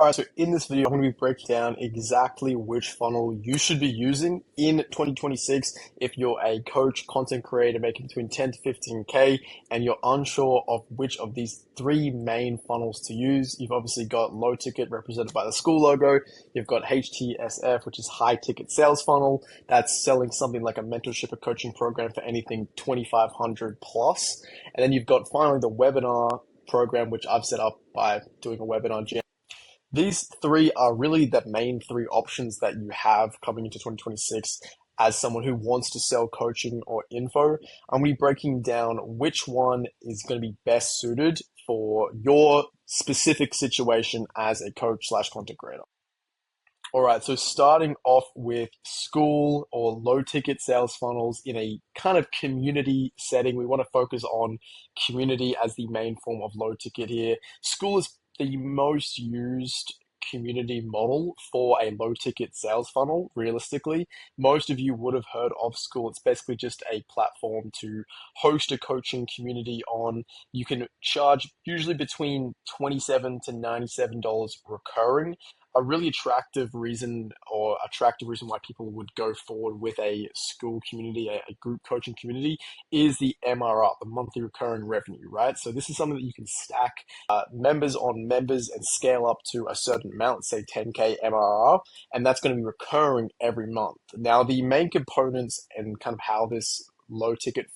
All right, so in this video, I'm going to be breaking down exactly which funnel you should be using in 2026 if you're a coach, content creator making between 10 to 15K and you're unsure of which of these three main funnels to use. You've obviously got low ticket represented by the school logo. You've got HTSF, which is high ticket sales funnel. That's selling something like a mentorship or coaching program for anything 2,500 plus. And then you've got finally the webinar program, which I've set up by doing a webinar. These three are really the main three options that you have coming into 2026 as someone who wants to sell coaching or info. I'm going to be breaking down which one is going to be best suited for your specific situation as a coach slash content creator. All right, so starting off with school or low ticket sales funnels in a kind of community setting, we want to focus on community as the main form of low ticket here. School is the most used community model for a low ticket sales funnel. Realistically, most of you would have heard of school. It's basically just a platform to host a coaching community on. You can charge usually between $27 to $97 recurring. A really attractive reason why people would go forward with a school community, a group coaching community, is the MRR, the monthly recurring revenue, right? So this is something that you can stack members on members and scale up to a certain amount, say 10K MRR, and that's going to be recurring every month. Now, the main components and kind of how this low ticket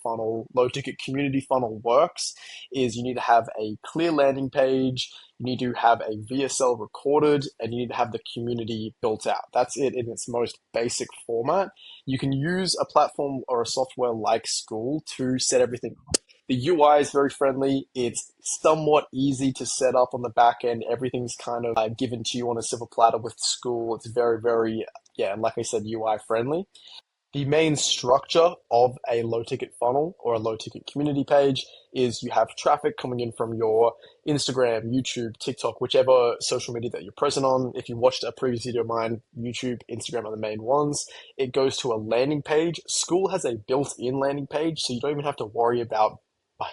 community funnel works is you need to have a clear landing page, you need to have a VSL recorded, and you need to have the community built out. That's it in its most basic format. You can use a platform or a software like School to set everything up. The UI is very friendly. It's somewhat easy to set up on the back end. Everything's kind of given to you on a silver platter with School. It's very, very, and like I said, UI friendly. The main structure of a low ticket funnel or a low ticket community page is you have traffic coming in from your Instagram, YouTube, TikTok, whichever social media that you're present on. If you watched a previous video of mine, YouTube, Instagram are the main ones. It goes to a landing page. School has a built-in landing page, so you don't even have to worry about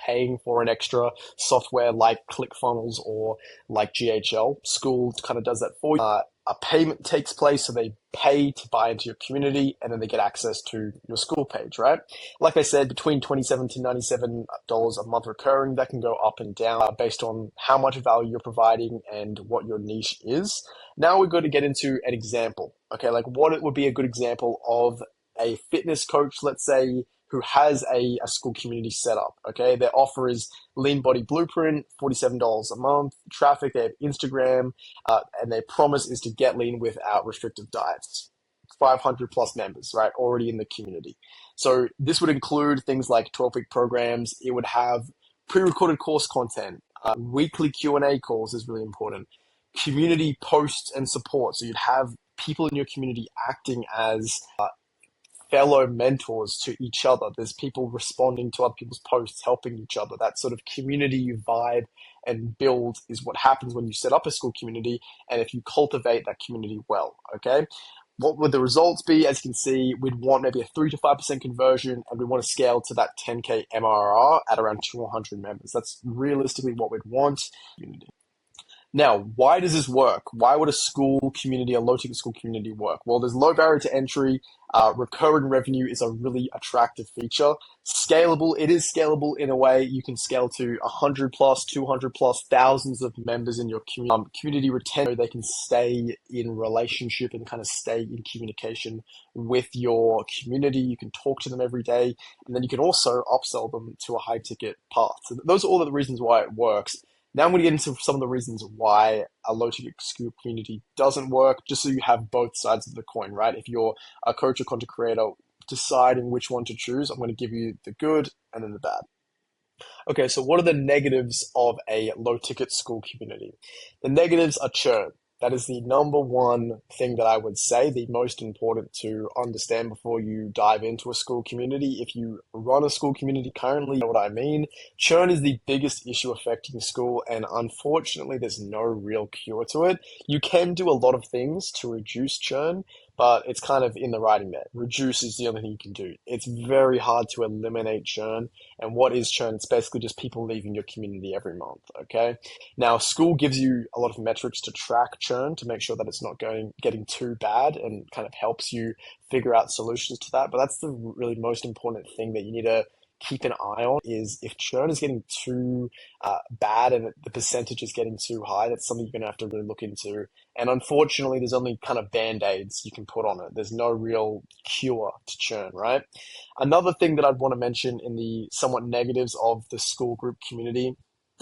paying for an extra software like ClickFunnels or like GHL. School kind of does that for you. A payment takes place, so they pay to buy into your community, and then they get access to your school page, right? Like I said, between $27 to $97 a month recurring, that can go up and down based on how much value you're providing and what your niche is. Now we're going to get into an example, okay? Like what it would be a good example of a fitness coach, let's say, who has a school community set up, okay? Their offer is Lean Body Blueprint, $47 a month, traffic, they have Instagram, and their promise is to get lean without restrictive diets. 500 plus members, right, already in the community. So this would include things like 12-week programs. It would have pre-recorded course content. Weekly Q&A calls is really important. Community posts and support. So you'd have people in your community acting as fellow mentors to each other. There's people responding to other people's posts, helping each other. That sort of community vibe and build is what happens when you set up a school community and if you cultivate that community well, okay? What would the results be? As you can see, we'd want maybe a 3 to 5% conversion, and we want to scale to that 10K MRR at around 200 members. That's realistically what we'd want. Now, why does this work? Why would a school community, a low-ticket school community work? Well, there's low barrier to entry. Recurring revenue is a really attractive feature. Scalable, it is scalable in a way. You can scale to 100 plus, 200 plus, thousands of members in your community. Community retention, they can stay in relationship and kind of stay in communication with your community. You can talk to them every day, and then you can also upsell them to a high-ticket path. So those are all of the reasons why it works. Now I'm going to get into some of the reasons why a low-ticket school community doesn't work, just so you have both sides of the coin, right? If you're a coach or content creator deciding which one to choose, I'm going to give you the good and then the bad. Okay, so what are the negatives of a low-ticket school community? The negatives are churn. That is the number one thing that I would say, the most important to understand before you dive into a school community. If you run a school community currently, you know what I mean. Churn is the biggest issue affecting school, and unfortunately, there's no real cure to it. You can do a lot of things to reduce churn, but it's kind of in the writing there. Reduce is the only thing you can do. It's very hard to eliminate churn. And what is churn? It's basically just people leaving your community every month. Okay. Now, Skool gives you a lot of metrics to track churn to make sure that it's not getting too bad, and kind of helps you figure out solutions to that. But that's the really most important thing that you need to keep an eye on, is if churn is getting too bad and the percentage is getting too high, that's something you're going to have to really look into. And unfortunately, there's only kind of band-aids you can put on it. There's no real cure to churn, right? Another thing that I'd want to mention in the somewhat negatives of the Skool group community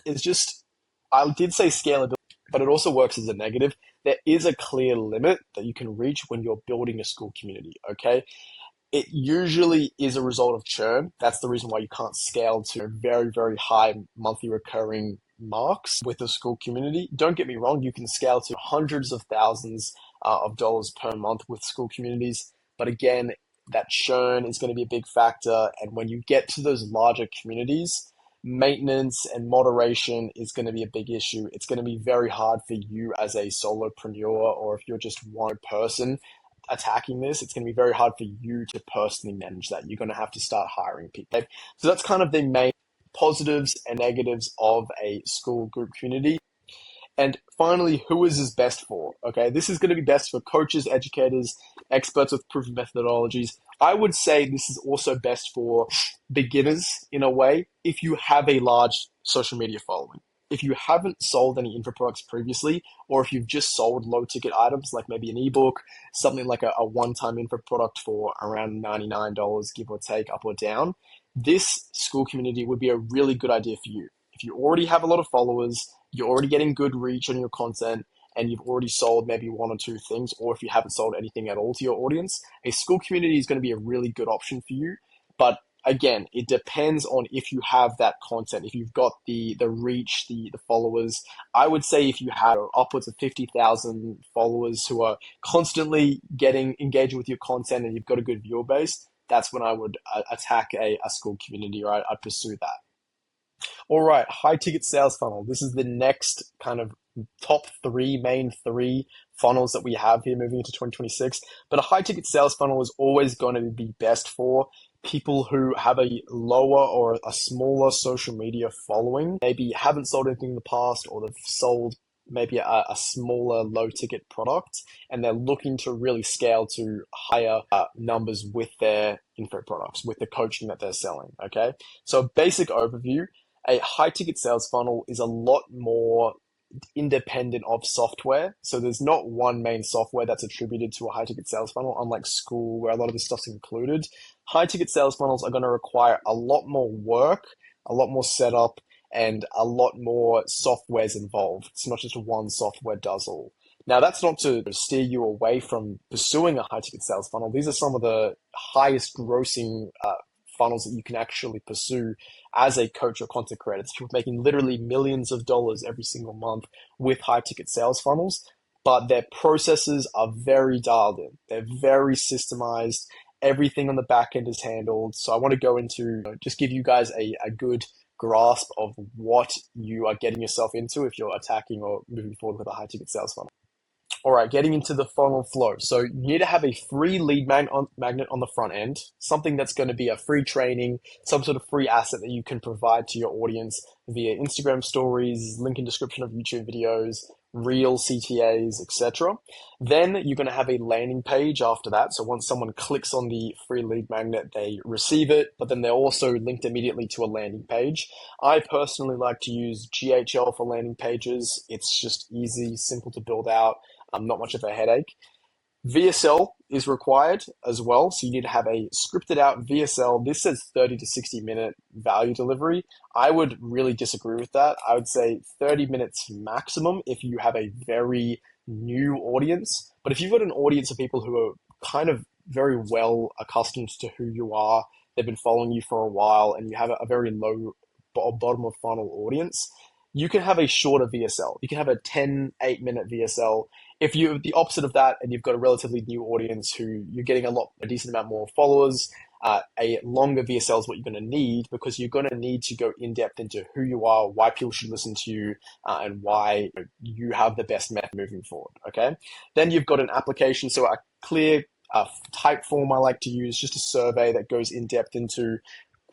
is just, I did say scalability, but it also works as a negative. There is a clear limit that you can reach when you're building a Skool community, okay? It usually is a result of churn. That's the reason why you can't scale to very, very high monthly recurring marks with the Skool community. Don't get me wrong, you can scale to hundreds of thousands of dollars per month with Skool communities. But again, that churn is going to be a big factor. And when you get to those larger communities, maintenance and moderation is going to be a big issue. It's going to be very hard for you as a solopreneur, or if you're just one person attacking this, it's going to be very hard for you to personally manage that. You're going to have to start hiring people. So that's kind of the main positives and negatives of a Skool group community. And finally, who is this best for? Okay, this is going to be best for coaches, educators, experts with proven methodologies. I would say this is also best for beginners in a way if you have a large social media following. If you haven't sold any info products previously, or if you've just sold low ticket items like maybe an ebook, something like a one-time info product for around $99, give or take, up or down, this Skool community would be a really good idea for you. If you already have a lot of followers, you're already getting good reach on your content, and you've already sold maybe one or two things, or if you haven't sold anything at all to your audience, a Skool community is going to be a really good option for you. But again, it depends on if you have that content, if you've got the reach, the followers. I would say if you have upwards of 50,000 followers who are constantly getting engaging with your content, and you've got a good viewer base, that's when I would attack a Skool community, or I'd pursue that. All right, high ticket sales funnel. This is the next kind of main three funnels that we have here moving into 2026. But a high ticket sales funnel is always going to be best for people who have a lower or a smaller social media following, maybe haven't sold anything in the past, or they've sold maybe a smaller low ticket product, and they're looking to really scale to higher numbers with their info products, with the coaching that they're selling. Okay. So basic overview, a high ticket sales funnel is a lot more independent of software. So there's not one main software that's attributed to a high ticket sales funnel, unlike Skool, where a lot of this stuff's included. High ticket sales funnels are going to require a lot more work, a lot more setup, and a lot more softwares involved. It's not just one software does all. Now, that's not to steer you away from pursuing a high ticket sales funnel. These are some of the highest grossing funnels that you can actually pursue as a coach or content creator. It's people making literally millions of dollars every single month with high ticket sales funnels, but their processes are very dialed in. They're very systemized. Everything on the back end is handled. So I want to go into, just give you guys a good grasp of what you are getting yourself into if you're attacking or moving forward with a high ticket sales funnel. All right, getting into the funnel flow. So you need to have a free lead magnet on the front end, something that's going to be a free training, some sort of free asset that you can provide to your audience via Instagram stories, link in description of YouTube videos, Reel CTAs, etc. Then you're going to have a landing page after that. So once someone clicks on the free lead magnet, they receive it, but then they're also linked immediately to a landing page. I personally like to use GHL for landing pages. It's just easy, simple to build out. Not much of a headache. VSL is required as well. So you need to have a scripted out VSL. This says 30 to 60 minute value delivery. I would really disagree with that. I would say 30 minutes maximum if you have a very new audience. But if you've got an audience of people who are kind of very well accustomed to who you are, they've been following you for a while, and you have a very low bottom of funnel audience, you can have a shorter VSL. You can have a 10, 8-minute VSL. If you're the opposite of that and you've got a relatively new audience who you're getting a decent amount more followers, a longer VSL is what you're going to need, because you're going to need to go in depth into who you are, why people should listen to you, and why you have the best method moving forward. Okay. Then you've got an application. So a clear type form I like to use, just a survey that goes in depth into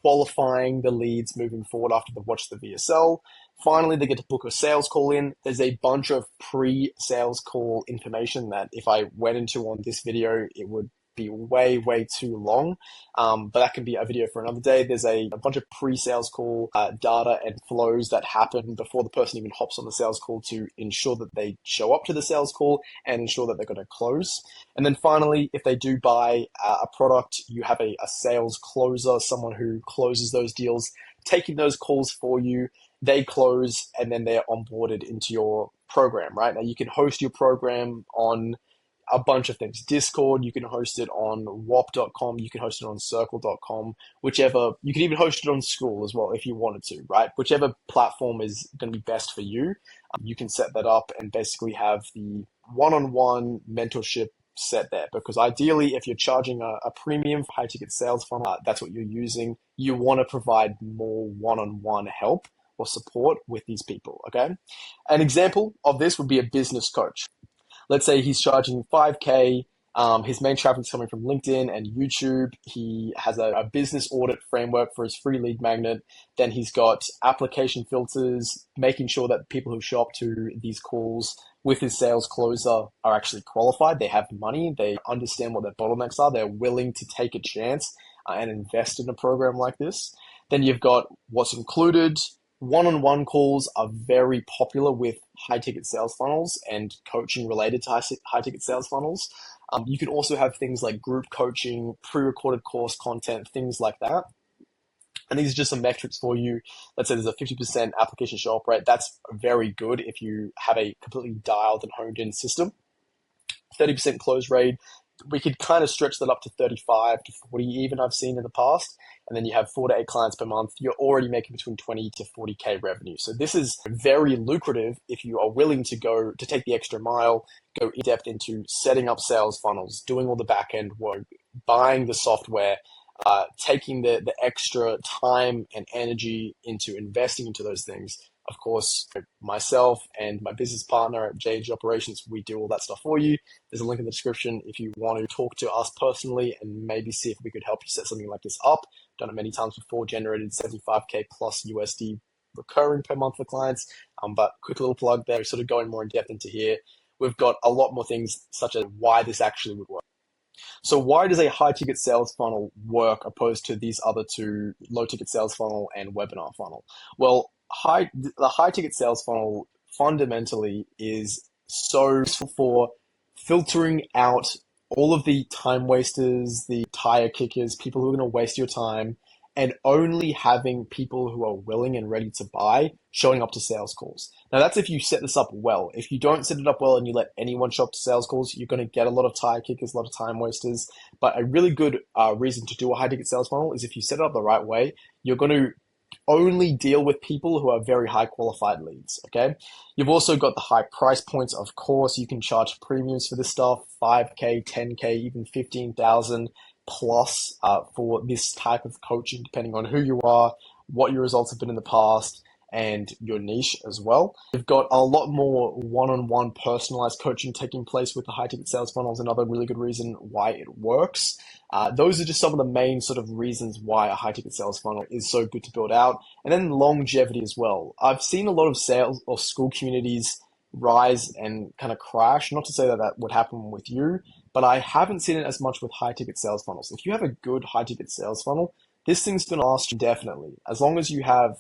qualifying the leads moving forward after they've watched the VSL. Finally, they get to book a sales call in. There's a bunch of pre-sales call information that if I went into on this video, it would be way, way too long. But that can be a video for another day. There's a bunch of pre-sales call data and flows that happen before the person even hops on the sales call to ensure that they show up to the sales call and ensure that they're going to close. And then finally, if they do buy a product, you have a sales closer, someone who closes those deals, taking those calls for you. They close and then they're onboarded into your program, right? Now you can host your program on a bunch of things. Discord, you can host it on whop.com, you can host it on circle.com, whichever. You can even host it on School as well if you wanted to, right? Whichever platform is going to be best for you, you can set that up and basically have the one-on-one mentorship set there. Because ideally, if you're charging a premium for high ticket sales funnel, that's what you're using, you want to provide more one-on-one help or support with these people, okay? An example of this would be a business coach. Let's say he's charging 5K. His main traffic is coming from LinkedIn and YouTube. He has a business audit framework for his free lead magnet. Then he's got application filters, making sure that people who show up to these calls with his sales closer are actually qualified. They have money. They understand what their bottlenecks are. They're willing to take a chance and invest in a program like this. Then you've got what's included. One-on-one calls are very popular with high-ticket sales funnels and coaching related to high-ticket sales funnels. You can also have things like group coaching, pre-recorded course content, things like that. And these are just some metrics for you. Let's say there's a 50% application show up rate. That's very good if you have a completely dialed and honed in system. 30% close rate. We could kind of stretch that up to 35 to 40 even, I've seen in the past. And then you have 4 to 8 clients per month. You're already making between 20 to 40K revenue. So this is very lucrative if you are willing to go to take the extra mile, go in depth into setting up sales funnels, doing all the back end work, buying the software, taking the extra time and energy into investing into those things. Of course, myself and my business partner at JG Operations, we do all that stuff for you. There's a link in the description if you want to talk to us personally and maybe see if we could help you set something like this up. Done it many times before, generated 75K plus USD recurring per month for clients. But quick little plug there, sort of going more in depth into here. We've got a lot more things such as why this actually would work. So why does a high ticket sales funnel work opposed to these other two, low ticket sales funnel and webinar funnel? Well, the high ticket sales funnel fundamentally is so useful for filtering out all of the time wasters, the tire kickers, people who are going to waste your time, and only having people who are willing and ready to buy showing up to sales calls. Now, that's if you set this up well. If you don't set it up well and you let anyone show up to sales calls, you're going to get a lot of tire kickers, a lot of time wasters. But a really good reason to do a high ticket sales funnel is if you set it up the right way, you're going to only deal with people who are very high qualified leads, okay? You've also got the high price points, of course. You can charge premiums for this stuff, 5K, 10K, even 15,000 plus for this type of coaching, depending on who you are, what your results have been in the past, and your niche as well. You've got a lot more one-on-one personalized coaching taking place with the high ticket sales funnels. Another really good reason why it works. Those are just some of the main sort of reasons why a high ticket sales funnel is so good to build out. And then longevity as well. I've seen a lot of sales or school communities rise and kind of crash. Not to say that that would happen with you, but I haven't seen it as much with high ticket sales funnels. If you have a good high ticket sales funnel, this thing's going to last indefinitely. As long as you have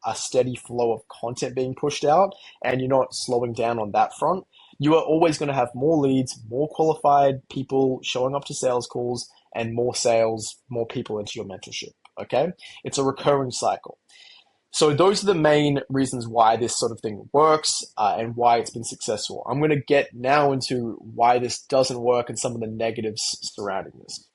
a steady flow of content being pushed out and you're not slowing down on that front, you are always going to have more leads, more qualified people showing up to sales calls, and more sales, more people into your mentorship. Okay. It's a recurring cycle. So those are the main reasons why this sort of thing works and why it's been successful. I'm going to get now into why this doesn't work and some of the negatives surrounding this.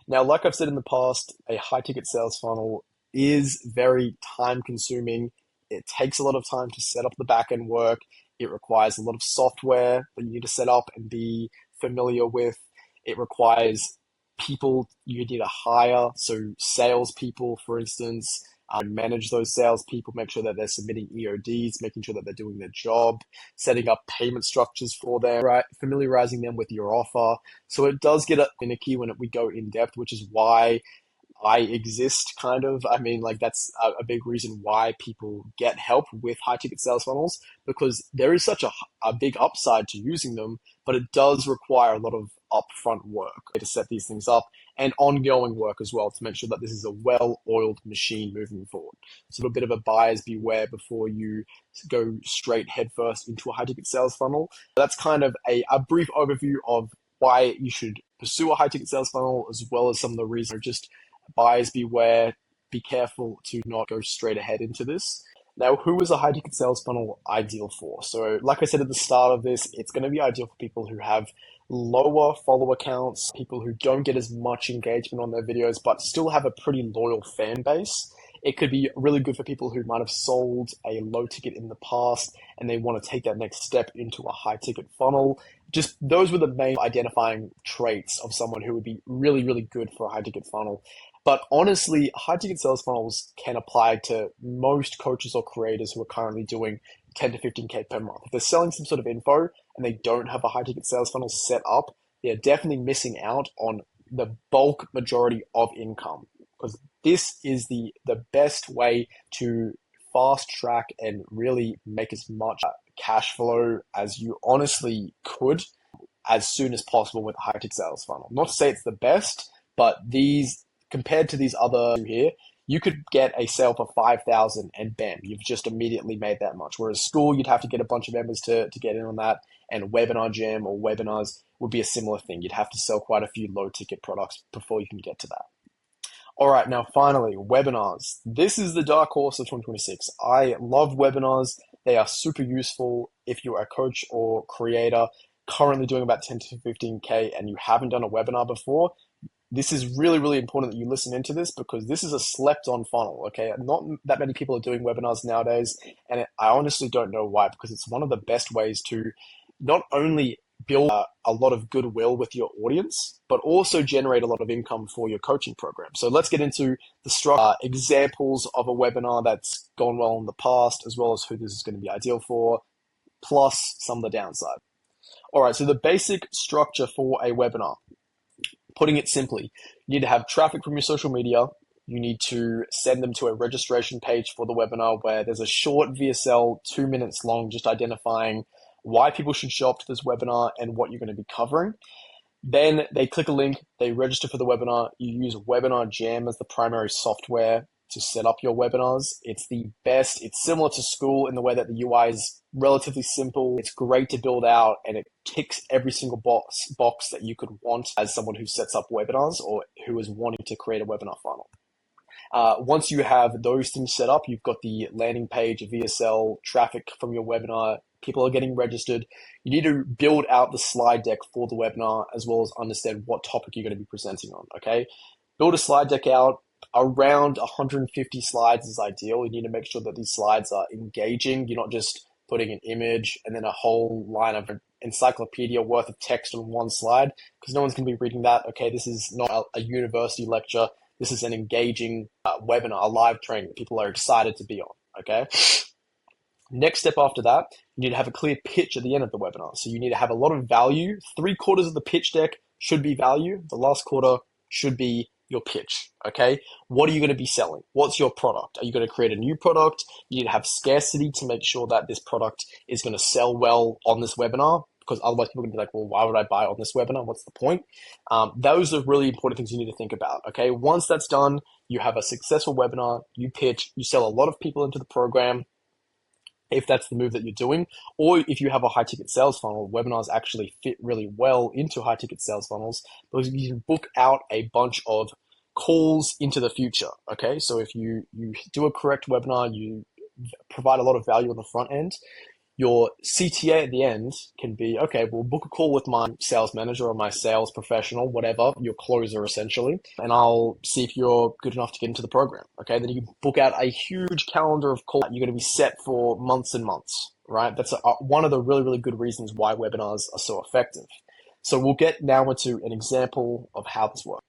Now, like I've said in the past, a high ticket sales funnel is very time consuming, It takes a lot of time to set up the back end work. It requires a lot of software that you need to set up and be familiar with. It requires people you need to hire, so salespeople, for instance, manage those salespeople, make sure that they're submitting EODs, making sure that they're doing their job, setting up payment structures for them, right? Familiarizing them with your offer. So it does get finicky when we go in depth, which is why I exist, kind of. I mean, like, that's a big reason why people get help with high ticket sales funnels, because there is such a big upside to using them, but it does require a lot of upfront work to set these things up and ongoing work as well to make sure that this is a well-oiled machine moving forward. So a bit of a buyer's beware before you go straight headfirst into a high ticket sales funnel. That's kind of a brief overview of why you should pursue a high ticket sales funnel, as well as some of the reasons. Just buyers beware, be careful to not go straight ahead into this. Now, who is a high ticket sales funnel ideal for? So, like I said at the start of this, it's going to be ideal for people who have lower follower counts, people who don't get as much engagement on their videos, but still have a pretty loyal fan base. It could be really good for people who might have sold a low ticket in the past and they want to take that next step into a high ticket funnel. Just those were the main identifying traits of someone who would be really, really good for a high ticket funnel. But honestly, high ticket sales funnels can apply to most coaches or creators who are currently doing 10 to 15K per month. If they're selling some sort of info and they don't have a high ticket sales funnel set up, they're definitely missing out on the bulk majority of income, because this is the best way to fast track and really make as much cash flow as you honestly could as soon as possible with a high ticket sales funnel. Not to say it's the best, but these, compared to these other here, you could get a sale for 5,000 and bam, you've just immediately made that much. Whereas school, you'd have to get a bunch of members to get in on that, and Webinar Jam or webinars would be a similar thing. You'd have to sell quite a few low ticket products before you can get to that. All right, now finally, webinars. This is the dark horse of 2026. I love webinars. They are super useful if you're a coach or creator currently doing about 10 to 15K and you haven't done a webinar before. This is really, really important that you listen into this, because this is a slept on funnel, okay? Not that many people are doing webinars nowadays, and I honestly don't know why, because it's one of the best ways to not only build a lot of goodwill with your audience, but also generate a lot of income for your coaching program. So let's get into the examples of a webinar that's gone well in the past, as well as who this is going to be ideal for, plus some of the downside. All right, so the basic structure for a webinar. Putting it simply, you need to have traffic from your social media. You need to send them to a registration page for the webinar where there's a short VSL, 2 minutes long, just identifying why people should show up to this webinar and what you're going to be covering. Then they click a link, they register for the webinar. You use Webinar Jam as the primary software to set up your webinars. It's the best. It's similar to school in the way that the UI is relatively simple. It's great to build out, and it ticks every single box that you could want as someone who sets up webinars or who is wanting to create a webinar funnel. Once you have those things set up, you've got the landing page, VSL, traffic from your webinar, people are getting registered. You need to build out the slide deck for the webinar, as well as understand what topic you're going to be presenting on, okay? Build a slide deck out. Around 150 slides is ideal. You need to make sure that these slides are engaging. You're not just putting an image and then a whole line of encyclopedia worth of text on one slide, because no one's going to be reading that. Okay, this is not a university lecture. This is an engaging webinar, a live training that people are excited to be on, okay? Next step after that, you need to have a clear pitch at the end of the webinar. So you need to have a lot of value. 3/4 of the pitch deck should be value. The last quarter should be your pitch, okay? What are you going to be selling? What's your product? Are you going to create a new product? You need to have scarcity to make sure that this product is going to sell well on this webinar, because otherwise people are going to be like, well, why would I buy on this webinar? What's the point? Those are really important things you need to think about, okay? Once that's done, you have a successful webinar, you pitch, you sell a lot of people into the program, if that's the move that you're doing. Or if you have a high ticket sales funnel, webinars actually fit really well into high ticket sales funnels, because you can book out a bunch of calls into the future, okay? So if you do a correct webinar, you provide a lot of value on the front end, Your CTA at the end can be, okay, we'll book a call with my sales manager or my sales professional, whatever, your closer essentially, and I'll see if you're good enough to get into the program. Okay, then you can book out a huge calendar of calls. You're going to be set for months and months, right? That's one of the really, really good reasons why webinars are so effective. So we'll get now into an example of how this works.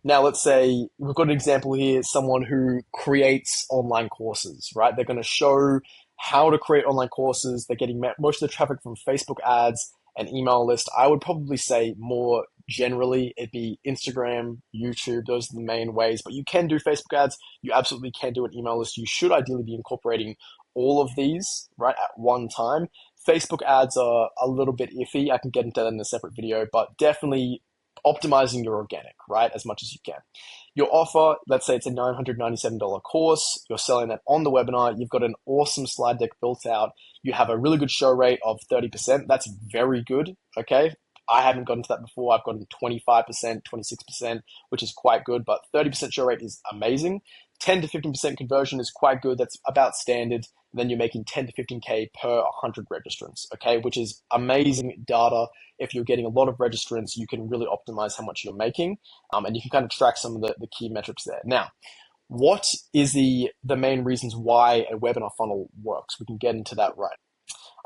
Now, let's say we've got an example here, someone who creates online courses, right? They're going to show how to create online courses. They're getting most of the traffic from Facebook ads and email list. I would probably say more generally, it'd be Instagram, YouTube. Those are the main ways, but you can do Facebook ads. You absolutely can do an email list. You should ideally be incorporating all of these, right, at one time. Facebook ads are a little bit iffy. I can get into that in a separate video, but definitely optimizing your organic, right, as much as you can. Your offer, let's say it's a $997 course, you're selling that on the webinar, you've got an awesome slide deck built out, you have a really good show rate of 30%, that's very good, okay? I haven't gotten to that before, I've gotten 25%, 26%, which is quite good, but 30% show rate is amazing. 10 to 15% conversion is quite good, that's about standard. Then you're making 10 to 15K per 100 registrants, okay, which is amazing data. If you're getting a lot of registrants, you can really optimize how much you're making, and you can kind of track some of the key metrics there. Now, what is the main reasons why a webinar funnel works? We can get into that right.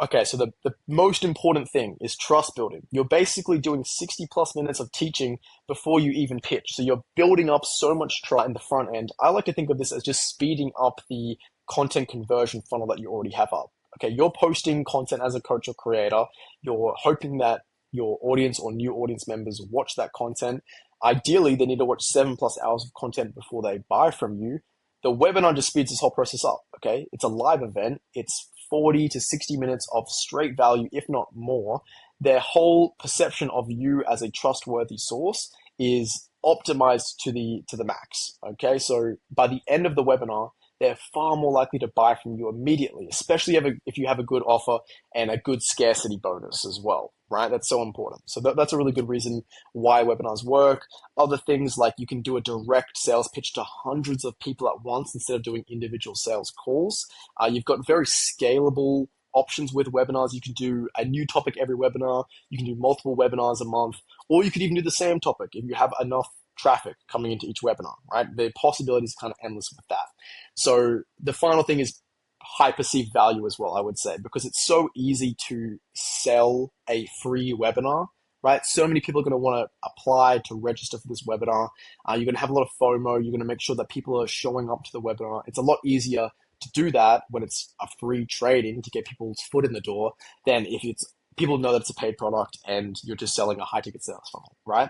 Okay, so the most important thing is trust building. You're basically doing 60 plus minutes of teaching before you even pitch. So you're building up so much trust in the front end. I like to think of this as just speeding up the content conversion funnel that you already have up. Okay, you're posting content as a coach or creator. You're hoping that your audience or new audience members watch that content. Ideally, they need to watch 7+ hours of content before they buy from you. The webinar just speeds this whole process up, okay? It's a live event. It's 40 to 60 minutes of straight value, if not more. Their whole perception of you as a trustworthy source is optimized to the max, okay? So by the end of the webinar, they're far more likely to buy from you immediately, especially if you have a good offer and a good scarcity bonus as well, right? That's so important. So that's a really good reason why webinars work. Other things like you can do a direct sales pitch to hundreds of people at once instead of doing individual sales calls. You've got very scalable options with webinars. You can do a new topic every webinar. You can do multiple webinars a month, or you could even do the same topic if you have enough traffic coming into each webinar, right? The possibilities are kind of endless with that. So the final thing is high perceived value as well, I would say, because it's so easy to sell a free webinar, right? So many people are going to want to apply to register for this webinar. You're going to have a lot of FOMO. You're going to make sure that people are showing up to the webinar. It's a lot easier to do that when it's a free training to get people's foot in the door than if it's people know that it's a paid product and you're just selling a high ticket sales funnel, right?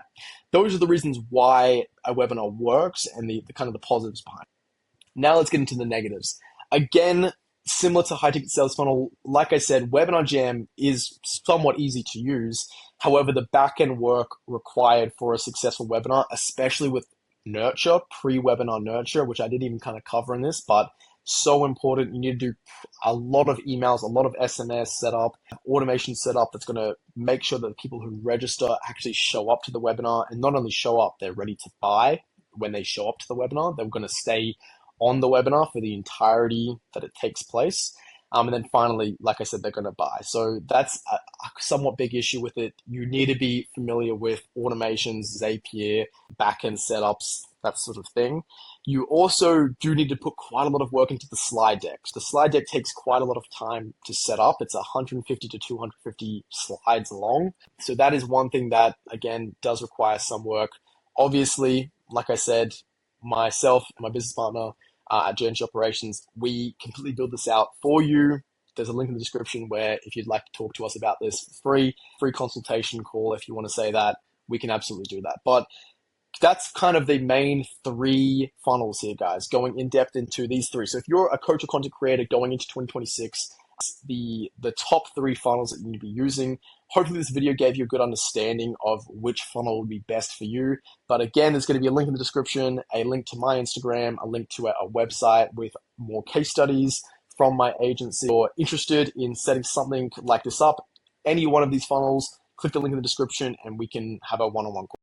Those are the reasons why a webinar works and the kind of the positives behind it. Now let's get into the negatives. Again, similar to high ticket sales funnel, like I said, Webinar Jam is somewhat easy to use. However, the back end work required for a successful webinar, especially with nurture, pre-webinar nurture, which I didn't even kind of cover in this, but so important. You need to do a lot of emails, a lot of SMS set up, automation set up that's going to make sure that the people who register actually show up to the webinar, and not only show up, they're ready to buy when they show up to the webinar. They're going to stay on the webinar for the entirety that it takes place. And then finally, like I said, they're going to buy. So that's a somewhat big issue with it. You need to be familiar with automations, Zapier, backend setups, that sort of thing. You also do need to put quite a lot of work into the slide deck. The slide deck takes quite a lot of time to set up. It's 150 to 250 slides long. So that is one thing that, again, does require some work. Obviously, like I said, myself and my business partner at Journey Operations, we completely build this out for you. There's a link in the description where if you'd like to talk to us about this for free consultation call, if you want to say that, we can absolutely do that. But that's kind of the main 3 funnels here, guys, going in depth into these 3. So if you're a coach or content creator going into 2026, the top 3 funnels that you need to be using. Hopefully this video gave you a good understanding of which funnel would be best for you. But again, there's going to be a link in the description, a link to my Instagram, a link to a website with more case studies from my agency. If you're interested in setting something like this up, any one of these funnels, click the link in the description and we can have a one-on-one call.